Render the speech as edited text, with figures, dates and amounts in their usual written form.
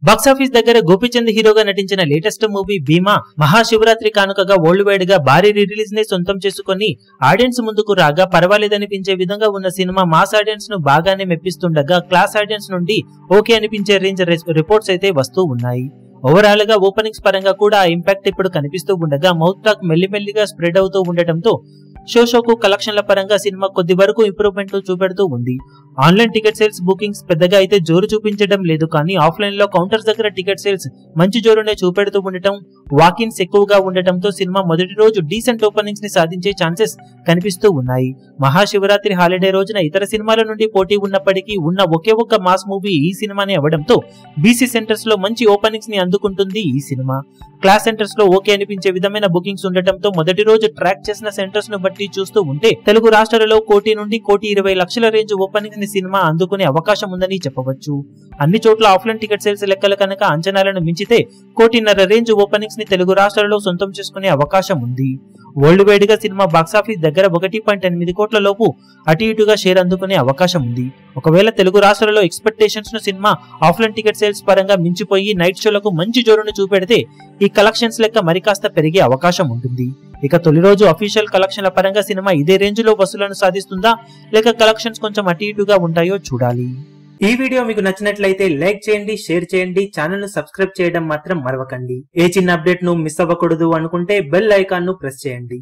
Box office దగ్గర గోపీచంద్ హీరోగా నటించిన లేటెస్ట్ మూవీ భీమా మహాశివరాత్రి కానుకగా వరల్డ్ వైడ్ గా భారీ రిలీజ్ ని సొంతం చేసుకుని ఆడియన్స్ ముందుకు రాగా పర్వాలేదనిపించే విధంగా ఉన్న సినిమా మాస్ ఆడియన్స్ ను బాగానే మెప్పిస్తుండగా క్లాస్ ఆడియన్స్ నుండి ఓకే అనిపించే రేంజ్ రిపోర్ట్స్ అయితే వస్తూ ఉన్నాయి. ఓవరాల్ గా ఓపెనింగ్స్ పరంగా కూడా ఆ ఇంపాక్ట్ ఇప్పుడు కనిపిస్తూ ఉండగా మౌత్ టాక్ మెల్లిమెల్లిగా స్ప్రెడ్ అవుతూ ఉండటంతో షోకు కలెక్షన్ల పరంగా సినిమా కొద్ది వరకు ఇంప్రూవ్మెంట్ చూపెడుతూ ఉంది. ఆన్లైన్ టికెట్ సేల్స్ బుకింగ్స్ పెద్దగా అయితే జోరు చూపించడం లేదు, కానీ ఆఫ్లైన్ లో కౌంటర్స్ దగ్గర టికెట్ సేల్స్ మంచి జోరునే చూపెడుతూ ఉండటం, వాకిన్స్ ఎక్కువగా ఉండటంతో సినిమా మొదటి రోజు డీసెంట్ ఓపెనింగ్స్ ని సాధించే ఛాన్సెస్ కనిపిస్తూ ఉన్నాయి. మహాశివరాత్రి హాలిడే రోజున ఇతర సినిమాల నుండి పోటీ ఉన్నప్పటికీ ఉన్న ఒకే ఒక్క మాస్ మూవీ ఈ సినిమానే అవడంతో బీసీ సెంటర్స్ లో మంచి ఓపెనింగ్స్ ని అందుకుంటుంది ఈ సినిమా. క్లాస్ సెంటర్స్ లో ఓకే అనిపించే విధమైన బుకింగ్స్ ఉండటంతో మొదటి రోజు ట్రాక్ చేసిన సెంటర్స్ ను బట్టి చూస్తూ ఉంటే తెలుగు రాష్ట్రాలలో 1 కోటి నుండి 1,20 లక్షల రేంజ్ ఓపెనింగ్స్ ని సినిమా అందుకునే అవకాశం ఉందని చెప్పవచ్చు. అన్ని చోట్ల ఆఫ్లైన్ టికెట్ సేల్స్ లెక్కలు కనుక అంచనాలను మించితే 1.5 కోటి రేంజ్ ఓపెనింగ్స్ ని తెలుగు రాష్ట్రాలలో సొంతం చేసుకునే అవకాశం ఉంది. వరల్డ్ వైడ్ గా సినిమా బాక్సాఫీస్ దగ్గర 1.8 కోట్ల లోపు అటు ఇటుగా షేర్ అందుకునే అవకాశం ఉంది. ఒకవేళ తెలుగు రాష్ట్రాలలో ఎక్స్పెక్టేషన్స్ ను సినిమా ఆఫ్లైన్ టికెట్ సేల్స్ పరంగా మించిపోయి నైట్ షోలకు మంచి జోరును చూపెడితే ఈ కలెక్షన్స్ లెక్క మరికాస్త పెరిగే అవకాశం ఉంటుంది. ఇక తొలి రోజు అఫీషియల్ కలెక్షన్ల పరంగా సినిమా ఇదే రేంజ్ లో వసూలను సాధిస్తుందా లేక కలెక్షన్స్ కొంచెం అటు ఇటుగా ఉంటాయో చూడాలి. ఈ వీడియో మీకు నచ్చినట్లయితే లైక్ చేయండి, షేర్ చేయండి, ఛానల్ ను సబ్స్క్రైబ్ చేయడం మాత్రం మరవకండి. ఏ చిన్న అప్డేట్ ను మిస్ అవ్వకూడదు అనుకుంటే బెల్ ఐకాన్ ను ప్రెస్ చేయండి.